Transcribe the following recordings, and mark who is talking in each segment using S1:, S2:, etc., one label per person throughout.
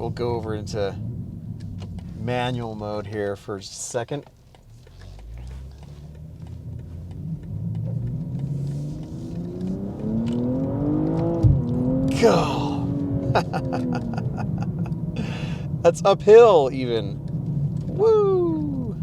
S1: we'll go over into manual mode here for just a second. Go. That's uphill even. Woo!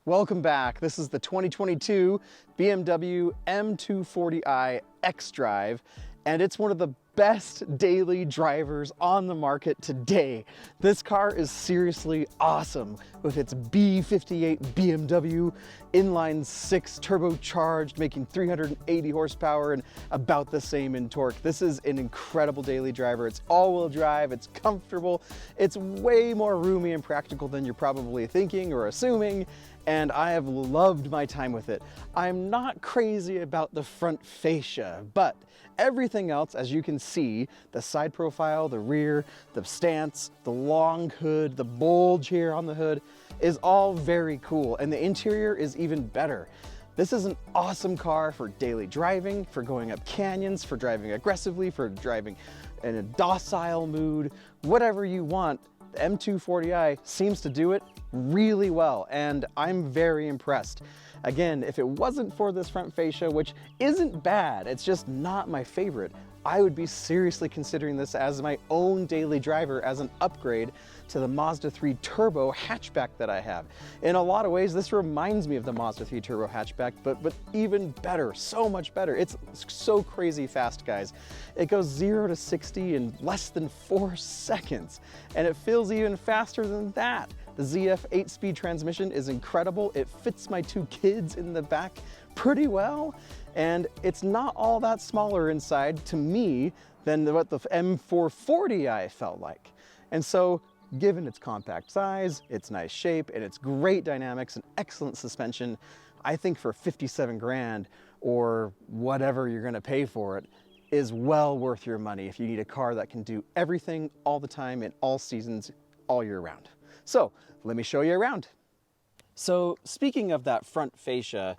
S1: Welcome back. This is the 2022 BMW M240i xDrive, and it's one of the best daily drivers on the market today. This car is seriously awesome with its B58 BMW inline 6 turbocharged, making 380 horsepower and about the same in torque. This is an incredible daily driver. It's all-wheel drive, it's comfortable, it's way more roomy and practical than you're probably thinking or assuming, and I have loved my time with it. I'm not crazy about the front fascia, but everything else, as you can see, the side profile, the rear, the stance, the long hood, the bulge here on the hood, is all very cool, and the interior is even better. This is an awesome car for daily driving, for going up canyons, for driving aggressively, for driving in a docile mood, whatever you want. The M240i seems to do it really well, and I'm very impressed. Again, if it wasn't for this front fascia, which isn't bad, it's just not my favorite, I would be seriously considering this as my own daily driver as an upgrade to the Mazda 3 Turbo hatchback that I have. In a lot of ways, this reminds me of the Mazda 3 Turbo hatchback, but even better, so much better. It's so crazy fast, guys. It goes 0 to 60 in less than 4 seconds, and it feels even faster than that. The ZF 8-speed transmission is incredible. It fits my 2 kids in the back pretty well, and it's not all that smaller inside to me than what the M440i felt like. And so, given its compact size, its nice shape, and its great dynamics and excellent suspension, I think for 57 grand or whatever you're gonna pay for it is well worth your money if you need a car that can do everything all the time in all seasons, all year round. So let me show you around. So speaking of that front fascia,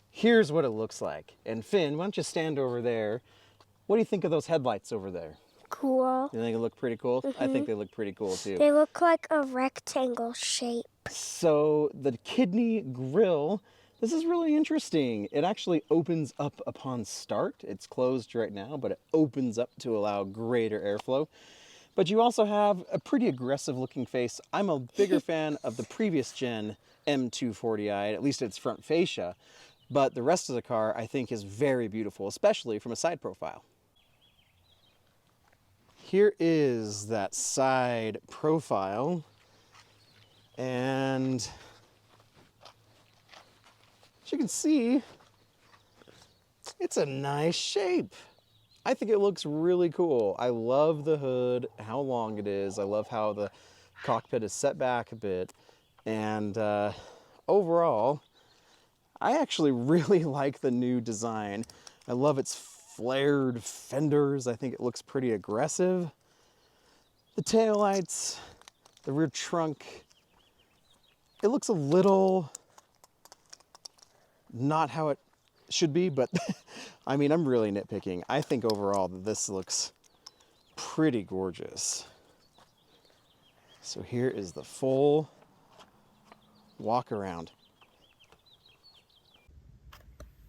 S1: here's what it looks like. And Finn, why don't you stand over there? What do you think of those headlights over there?
S2: Cool.
S1: You think they look pretty cool? I think they look pretty cool too.
S2: They look like a rectangle shape.
S1: So the kidney grille, this is really interesting. It actually opens up upon start. It's closed right now, but it opens up to allow greater airflow. But you also have a pretty aggressive looking face. I'm a bigger fan of the previous gen M240i, at least its front fascia. But the rest of the car I think is very beautiful, especially from a side profile. Here is that side profile. And as you can see, it's a nice shape. I think it looks really cool. I love the hood, how long it is. I love how the cockpit is set back a bit. And overall, I actually really like the new design. I love its flared fenders. I think it looks pretty aggressive. The taillights, the rear trunk, it looks a little not how it should be, but I mean, I'm really nitpicking. I think overall that this looks pretty gorgeous. So here is the full walk around.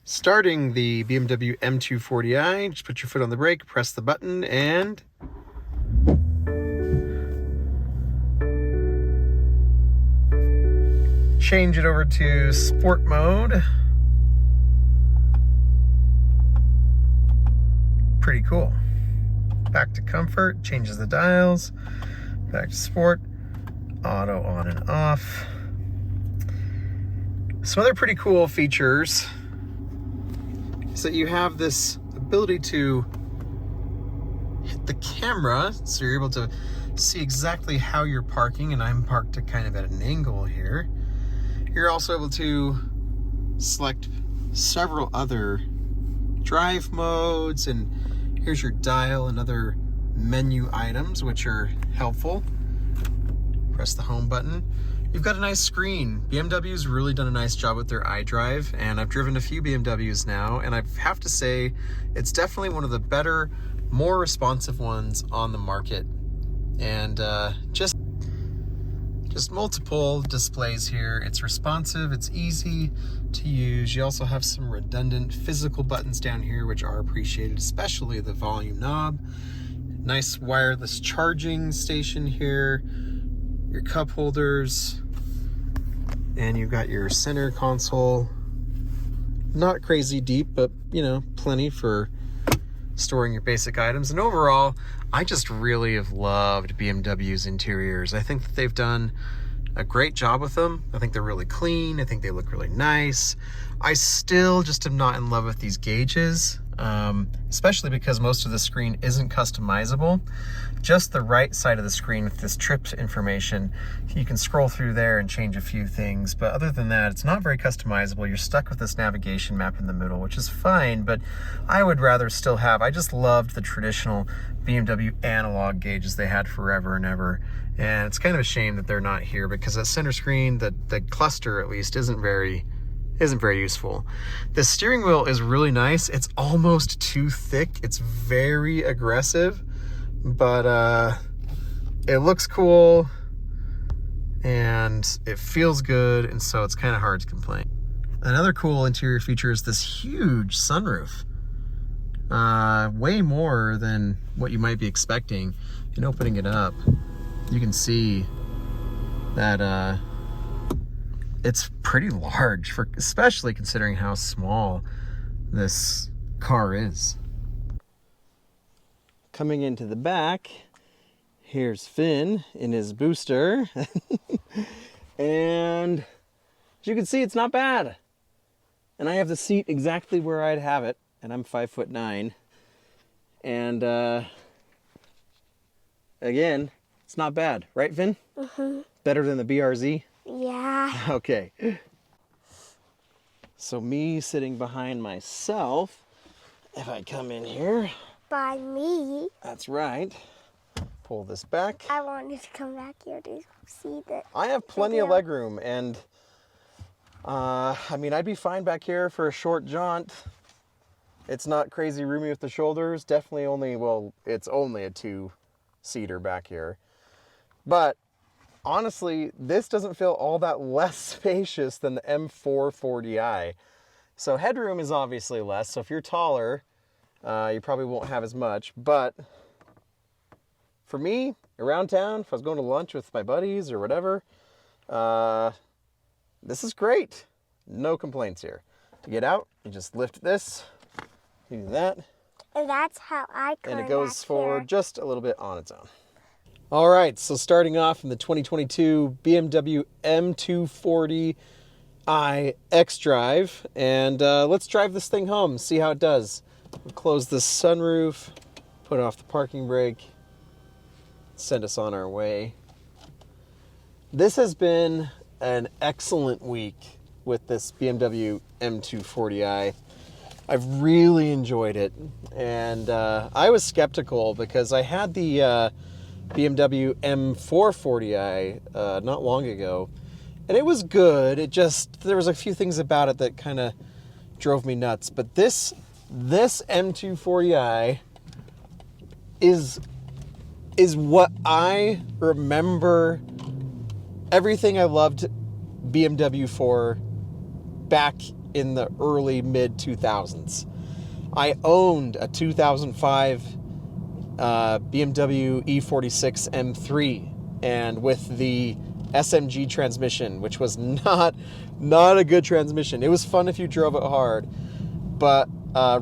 S1: Starting the BMW M240i, just put your foot on the brake, press the button, and change it over to sport mode. Pretty cool. Back to comfort, changes the dials, back to sport, auto on and off. Some other pretty cool features is that you have this ability to hit the camera, so you're able to see exactly how you're parking, and I'm parked at kind of at an angle here. You're also able to select several other drive modes, and here's your dial and other menu items, which are helpful. Press the home button. You've got a nice screen. BMW's really done a nice job with their iDrive, and I've driven a few BMWs now, and I have to say it's definitely one of the better, more responsive ones on the market. And just multiple displays here. It's responsive, it's easy to use. You also have some redundant physical buttons down here, which are appreciated, especially the volume knob. Nice wireless charging station here, your cup holders, and you've got your center console. Not crazy deep, but you know, plenty for storing your basic items. And overall, I just really have loved BMW's interiors. I think that they've done a great job with them. I think they're really clean. I think they look really nice. I still just am not in love with these gauges, especially because most of the screen isn't customizable. Just the right side of the screen with this trip information, you can scroll through there and change a few things, but other than that, it's not very customizable. You're stuck with this navigation map in the middle, which is fine, but I would rather still have, I just loved the traditional BMW analog gauges they had forever and ever, and it's kind of a shame that they're not here, because that center screen, the cluster at least, isn't very useful. The steering wheel is really nice. It's almost too thick. It's very aggressive, but it looks cool and it feels good, and so it's kind of hard to complain. Another cool interior feature is this huge sunroof. Way more than what you might be expecting. And opening it up, you can see that it's pretty large, especially considering how small this car is. Coming into the back, here's Finn in his booster. And as you can see, it's not bad. And I have the seat exactly where I'd have it, and I'm 5'9". And again, it's not bad, right, Finn? Mm-hmm. Better than the BRZ?
S2: Yeah.
S1: Okay. So me sitting behind myself, if I come in here.
S2: By me.
S1: That's right. Pull this back.
S2: I wanted to come back here to see that.
S1: I have plenty of legroom, and I mean, I'd be fine back here for a short jaunt. It's not crazy roomy with the shoulders. Definitely only, well, it's only a 2-seater back here. But honestly, this doesn't feel all that less spacious than the M240i. So headroom is obviously less. So if you're taller, you probably won't have as much. But for me, around town, if I was going to lunch with my buddies or whatever, this is great. No complaints here. To get out, you just lift this, you do that.
S2: And that's how I climb.
S1: And it goes
S2: back
S1: forward
S2: here.
S1: just a little bit on its own. All right, so starting off in the 2022 BMW M240i xDrive, and let's drive this thing home, see how it does. We'll close the sunroof, put off the parking brake, send us on our way. This has been an excellent week with this BMW M240i. I've really enjoyed it, and I was skeptical because I had the BMW M440i not long ago, and it was good. There was a few things about it that kind of drove me nuts, but this M240i is what I remember everything I loved BMW for back in the early mid-2000s. I owned a 2005 BMW E46 M3, and with the SMG transmission, which was not a good transmission. It was fun if you drove it hard, but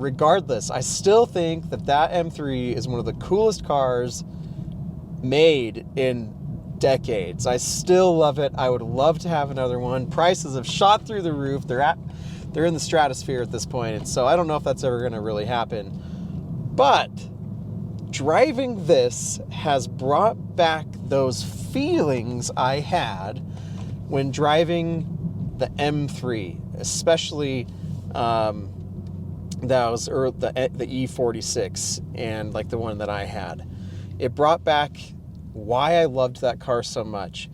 S1: regardless, I still think that M3 is one of the coolest cars made in decades. I still love it. I would love to have another one. Prices have shot through the roof. They're in the stratosphere at this point, and so I don't know if that's ever going to really happen. But driving this has brought back those feelings I had when driving the M3, especially the E46 and like the one that I had. It brought back why I loved that car so much.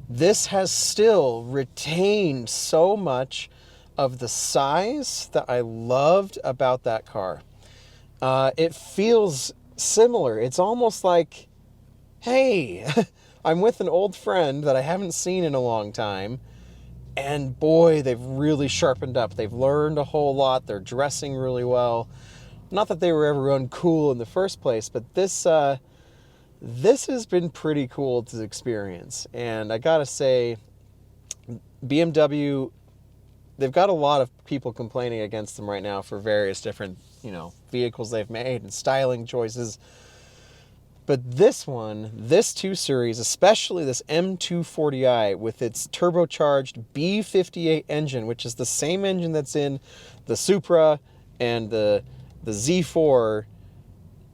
S1: This has still retained so much of the size that I loved about that car. It feels similar. It's almost like hey, I'm with an old friend that I haven't seen in a long time. And boy, they've really sharpened up. They've learned a whole lot. They're dressing really well. Not that they were ever uncool in the first place, but this has been pretty cool to experience. And I gotta say, BMW, they've got a lot of people complaining against them right now for various different, vehicles they've made and styling choices. But this 2 Series, especially this M240i with its turbocharged B58 engine, which is the same engine that's in the Supra and the Z4,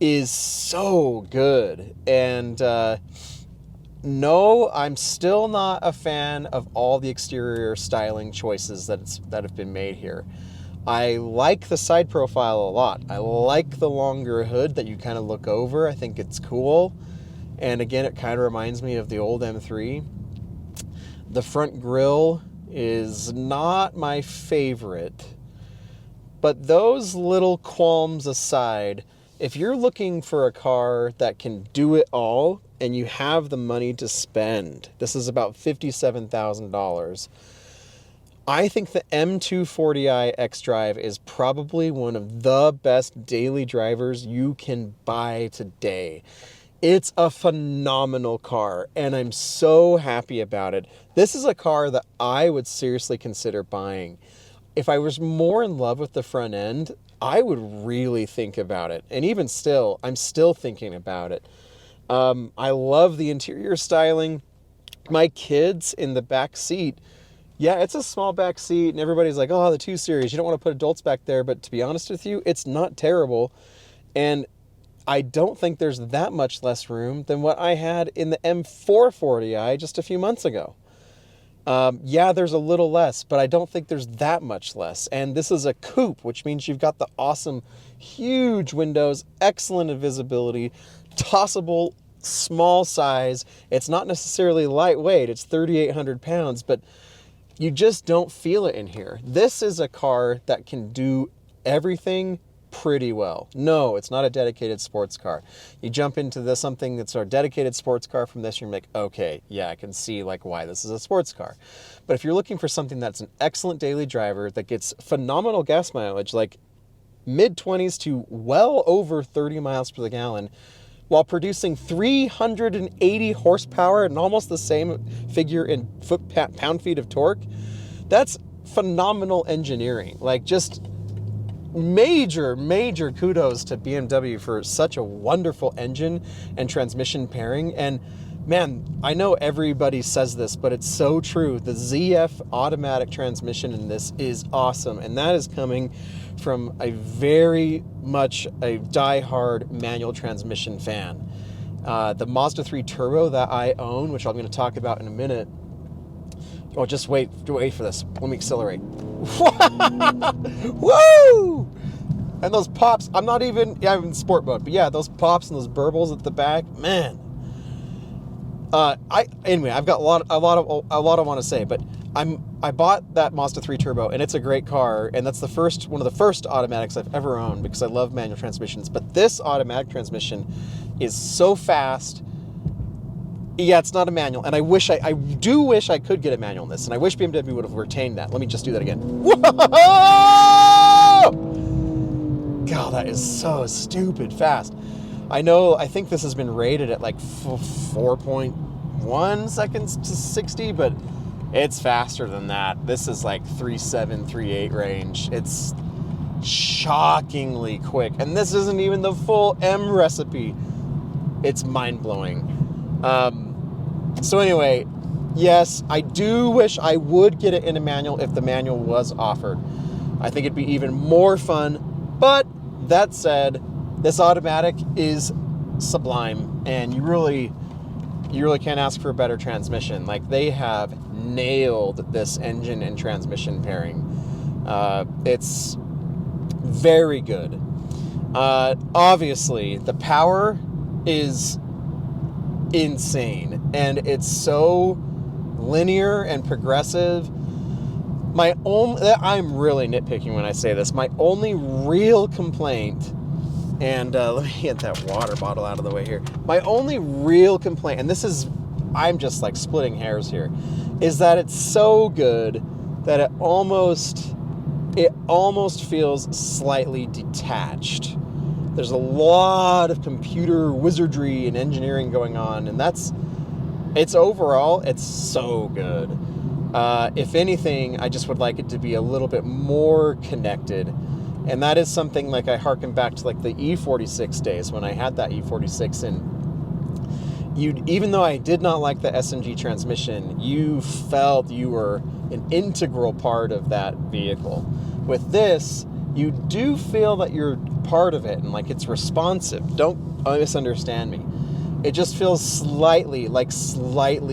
S1: is so good. And no, I'm still not a fan of all the exterior styling choices that have been made here. I like the side profile a lot. I like the longer hood that you kind of look over. I think it's cool. And again, it kind of reminds me of the old M3. The front grille is not my favorite. But those little qualms aside, if you're looking for a car that can do it all and you have the money to spend, this is about $57,000. I think the M240i xDrive is probably one of the best daily drivers you can buy today. It's a phenomenal car, and I'm so happy about it. This is a car that I would seriously consider buying. If I was more in love with the front end, I would really think about it. And even still, I'm still thinking about it. I love the interior styling. My kids in the back seat, yeah, it's a small back seat, and everybody's like, oh, the 2 Series, you don't want to put adults back there. But to be honest with you, it's not terrible. And I don't think there's that much less room than what I had in the M440i just a few months ago. Yeah, there's a little less, but I don't think there's that much less. And this is a coupe, which means you've got the awesome, huge windows, excellent visibility, tossable, small size. It's not necessarily lightweight. It's 3,800 pounds, but you just don't feel it in here. This is a car that can do everything pretty well. No, it's not a dedicated sports car. You jump into something that's a dedicated sports car from this, you're like, okay, yeah, I can see why this is a sports car. But if you're looking for something that's an excellent daily driver that gets phenomenal gas mileage, like mid-20s to well over 30 miles per gallon, while producing 380 horsepower and almost the same figure in pound-feet of torque, that's phenomenal engineering. Just major kudos to BMW for such a wonderful engine and transmission pairing. And man, I know everybody says this, but it's so true. The ZF automatic transmission in this is awesome, and that is coming from a very much a die-hard manual transmission fan. The Mazda 3 Turbo that I own, which I'm going to talk about in a minute. Oh, just wait for this. Let me accelerate. Woo! And those pops, I'm in sport mode, but yeah, those pops and those burbles at the back, man. Anyway, I've got a lot I want to say, but I bought that Mazda 3 Turbo, and it's a great car, and that's one of the first automatics I've ever owned because I love manual transmissions. But this automatic transmission is so fast. Yeah, it's not a manual, and I do wish I could get a manual in this, and I wish BMW would have retained that. Let me just do that again. Whoa! God, that is so stupid fast. I think this has been rated at 4.1 seconds to 60, but it's faster than that. This is 3.7, 3.8 range. It's shockingly quick, and this isn't even the full M recipe. It's mind-blowing. So anyway, yes, I do wish I would get it in a manual if the manual was offered. I think it'd be even more fun, but that said, this automatic is sublime, and you really can't ask for a better transmission. They have nailed this engine and transmission pairing. It's very good. Obviously, the power is insane, and it's so linear and progressive. I'm really nitpicking when I say this. My only real complaint And let me get that water bottle out of the way here. My only real complaint, and this is, I'm just like splitting hairs here, is that it's so good that it almost feels slightly detached. There's a lot of computer wizardry and engineering going on, and overall, it's so good. If anything, I just would like it to be a little bit more connected. And that is something like I harken back to like the E46 days when I had that E46, and even though I did not like the SMG transmission, you felt you were an integral part of that vehicle. With this, you do feel that you're part of it and like it's responsive. Don't misunderstand me. It just feels slightly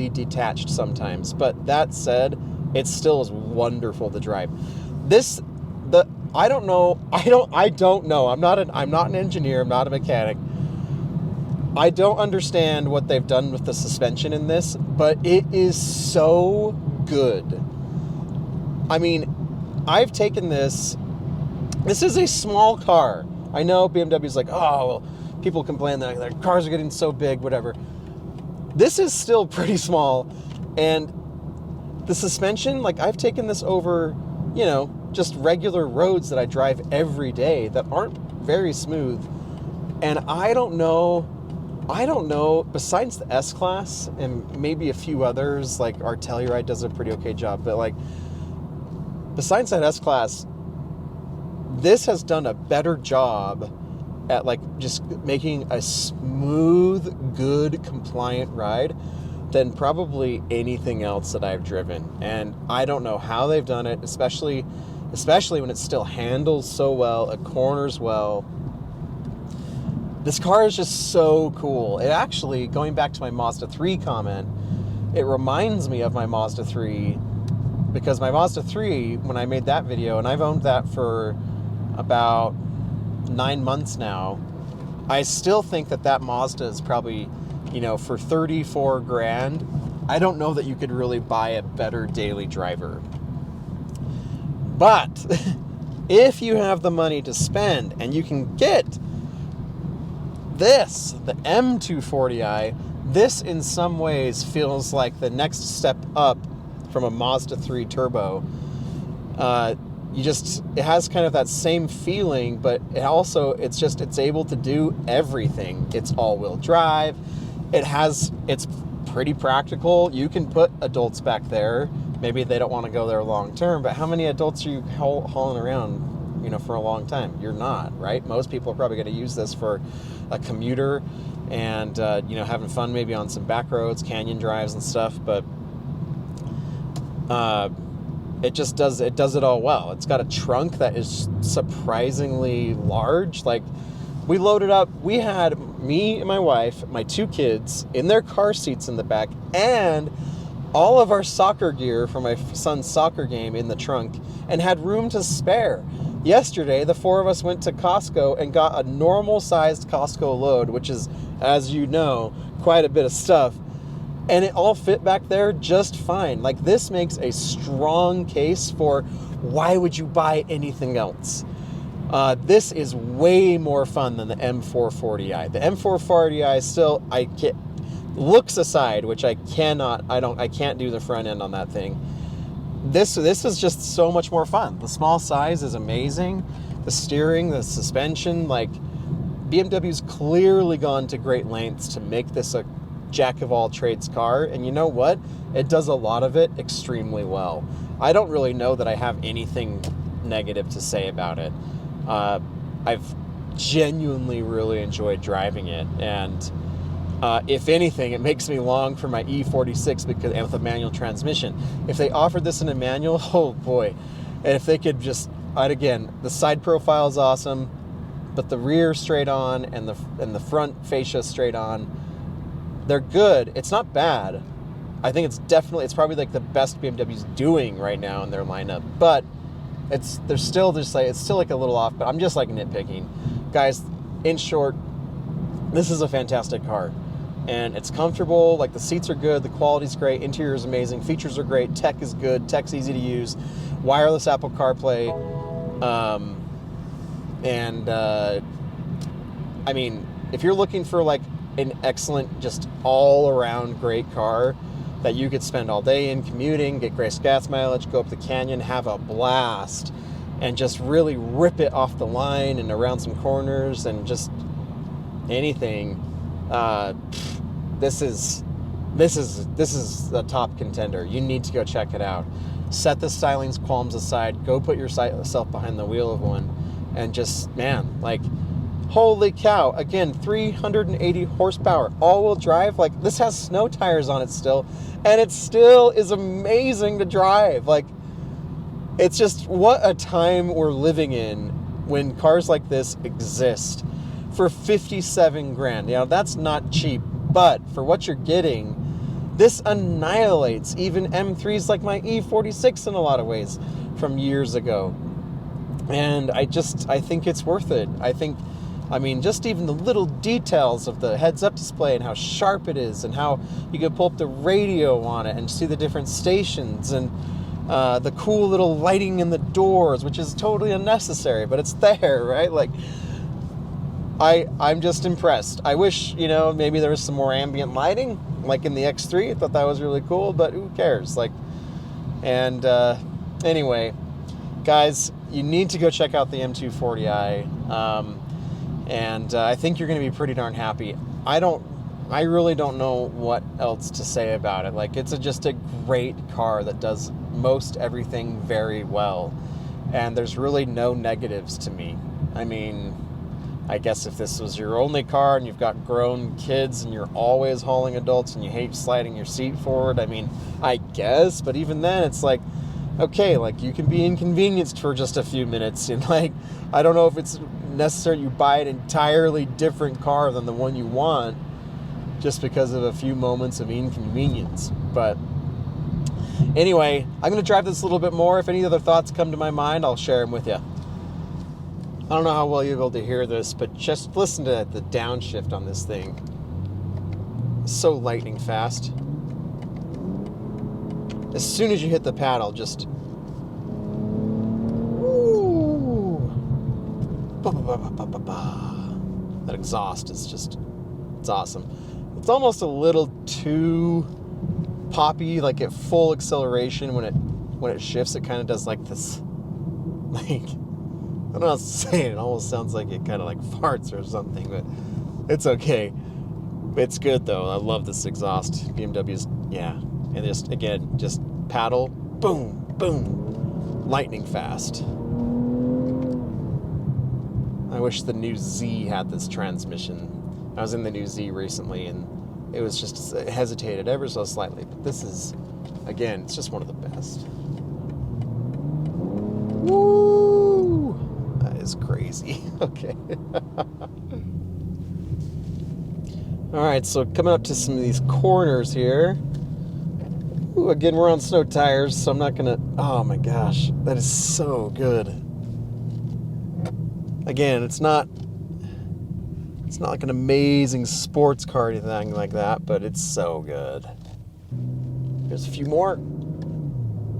S1: detached sometimes. But that said, it still is wonderful to drive. I don't know. I'm not an engineer. I'm not a mechanic. I don't understand what they've done with the suspension in this, but it is so good. I mean, I've taken this. This is a small car. I know BMW's like, oh, people complain that their cars are getting so big, whatever. This is still pretty small, and the suspension, like I've taken this over, just regular roads that I drive every day that aren't very smooth. And I don't know, besides the S-Class and maybe a few others, like our Telluride does a pretty okay job, but like, besides that S-Class, this has done a better job at like just making a smooth, good, compliant ride than probably anything else that I've driven. And I don't know how they've done it, especially when it still handles so well, it corners well. This car is just so cool. It actually, going back to my Mazda 3 comment, it reminds me of my Mazda 3, because my Mazda 3, when I made that video, and I've owned that for about 9 months now, I still think that Mazda is probably, for 34 grand, I don't know that you could really buy a better daily driver. But if you have the money to spend and you can get this, the M240i, this in some ways feels like the next step up from a Mazda 3 Turbo. It has kind of that same feeling, but it's able to do everything. It's all-wheel drive. It's pretty practical. You can put adults back there. Maybe they don't want to go there long term, but how many adults are you hauling around, for a long time? You're not, right? Most people are probably going to use this for a commuter and, having fun maybe on some back roads, canyon drives and stuff, but it does it all well. It's got a trunk that is surprisingly large. Like, we loaded up, we had me and my wife, my 2 kids in their car seats in the back, and all of our soccer gear for my son's soccer game in the trunk, and had room to spare. Yesterday, the 4 of us went to Costco and got a normal-sized Costco load, which is, as you know, quite a bit of stuff, and it all fit back there just fine. Like, this makes a strong case for why would you buy anything else? This is way more fun than the M440i. The M440i still, looks aside, which I can't do the front end on that thing. This is just so much more fun. The small size is amazing. The steering, the suspension, like, BMW's clearly gone to great lengths to make this a jack of all trades car, and you know what? It does a lot of it extremely well. I don't really know that I have anything negative to say about it. I've genuinely really enjoyed driving it, and if anything, it makes me long for my E46 because with a manual transmission. If they offered this in a manual, oh boy! And if they could just, again, the side profile is awesome, but the rear straight on and the front fascia straight on, they're good. It's not bad. I think it's probably like the best BMW's doing right now in their lineup, but it's still like a little off. But I'm just like nitpicking, guys. In short, this is a fantastic car. And it's comfortable, like the seats are good, the quality's great, interior is amazing, features are great, tech is good, tech's easy to use, wireless Apple CarPlay, and I mean, if you're looking for like an excellent, just all-around great car that you could spend all day in commuting, get great gas mileage, go up the canyon, have a blast, and just really rip it off the line and around some corners and just anything, this is a top contender. You need to go check it out. Set the styling qualms aside. Go put yourself behind the wheel of one, and just, man, like, holy cow. Again, 380 horsepower, all-wheel drive. Like, this has snow tires on it still, and it still is amazing to drive. Like, it's just, what a time we're living in when cars like this exist for 57 grand. You know, that's not cheap, but for what you're getting, this annihilates even M3s like my E46 in a lot of ways from years ago. And I think it's worth it. I mean, just even the little details of the heads-up display and how sharp it is, and how you can pull up the radio on it and see the different stations, and the cool little lighting in the doors, which is totally unnecessary, but it's there, right? Like, I'm just impressed. I wish, you know, maybe there was some more ambient lighting, like in the X3. I thought that was really cool, but who cares? Like, and anyway, guys, you need to go check out the M240i, and I think you're going to be pretty darn happy. I really don't know what else to say about it. Like, it's just a great car that does most everything very well, and there's really no negatives to me. I mean, I guess if this was your only car and you've got grown kids and you're always hauling adults and you hate sliding your seat forward, I mean, I guess, but even then it's like, okay, like, you can be inconvenienced for just a few minutes, and like, I don't know if it's necessary you buy an entirely different car than the one you want just because of a few moments of inconvenience. But anyway, I'm going to drive this a little bit more. If any other thoughts come to my mind, I'll share them with you. I don't know how well you're able to hear this, but just listen to the downshift on this thing. It's so lightning fast. As soon as you hit the paddle, just... Woo! That exhaust is just... It's awesome. It's almost a little too poppy, like at full acceleration when it shifts, it kind of does like this, like, I don't know how to say it. It almost sounds like it kind of like farts or something, but it's okay. It's good though. I love this exhaust. BMW's, yeah. And just, again, just paddle, boom, boom, lightning fast. I wish the new Z had this transmission. I was in the new Z recently, and it was just, it hesitated ever so slightly. But this is, again, it's just one of the best. Woo! That is crazy. Okay. All right, so coming up to some of these corners here. Ooh, again, we're on snow tires, so I'm not gonna, oh my gosh, that is so good. Again, it's not like an amazing sports car or anything like that, but it's so good. There's a few more.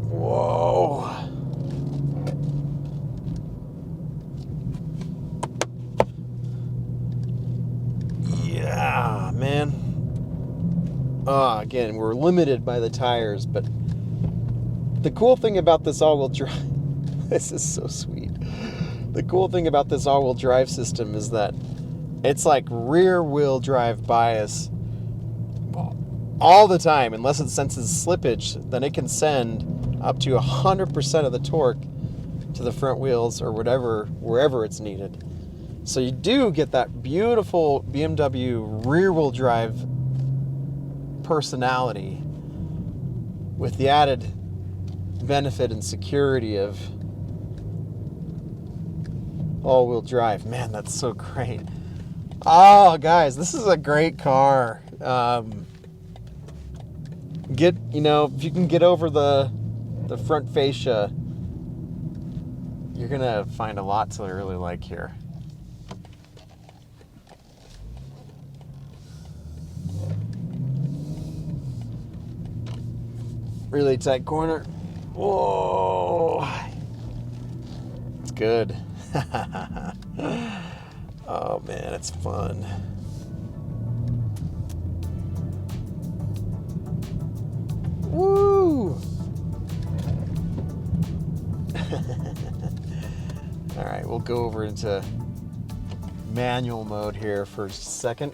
S1: Whoa. Yeah, man. Again, we're limited by the tires, but the cool thing about this all-wheel drive, this is so sweet. The cool thing about this all-wheel drive system is that it's like rear-wheel drive bias all the time. Unless it senses slippage, then it can send up to 100% of the torque to the front wheels or whatever, wherever it's needed. So you do get that beautiful BMW rear-wheel drive personality with the added benefit and security of all-wheel drive. Man, that's so great. Oh, guys, this is a great car. If you can get over the front fascia, you're gonna find a lot to really like here. Really tight corner. Whoa, it's good. Oh man, it's fun. Woo! All right, we'll go over into manual mode here for just a second.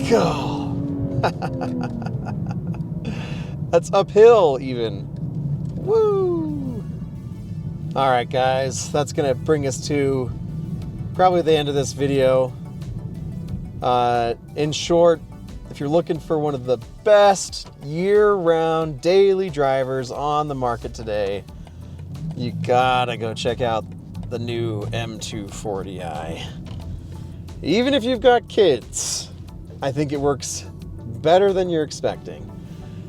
S1: Go! That's uphill even. Woo! All right, guys, that's gonna bring us to probably the end of this video. In short, if you're looking for one of the best year-round daily drivers on the market today, you gotta go check out the new M240i. Even if you've got kids, I think it works better than you're expecting.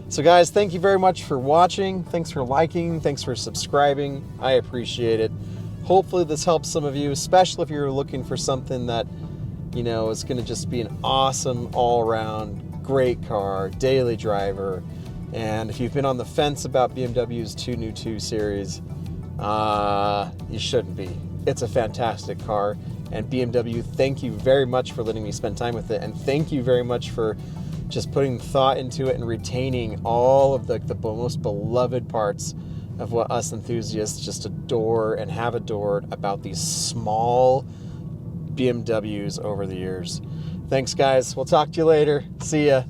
S1: So guys, thank you very much for watching. Thanks for liking, thanks for subscribing. I appreciate it. Hopefully this helps some of you, especially if you're looking for something that, you know, is gonna just be an awesome all-around great car, daily driver. And if you've been on the fence about BMW's 2 Series, you shouldn't be. It's a fantastic car. And BMW, thank you very much for letting me spend time with it. And thank you very much for just putting thought into it and retaining all of the most beloved parts of what us enthusiasts just adore and have adored about these small BMWs over the years. Thanks, guys. We'll talk to you later. See ya.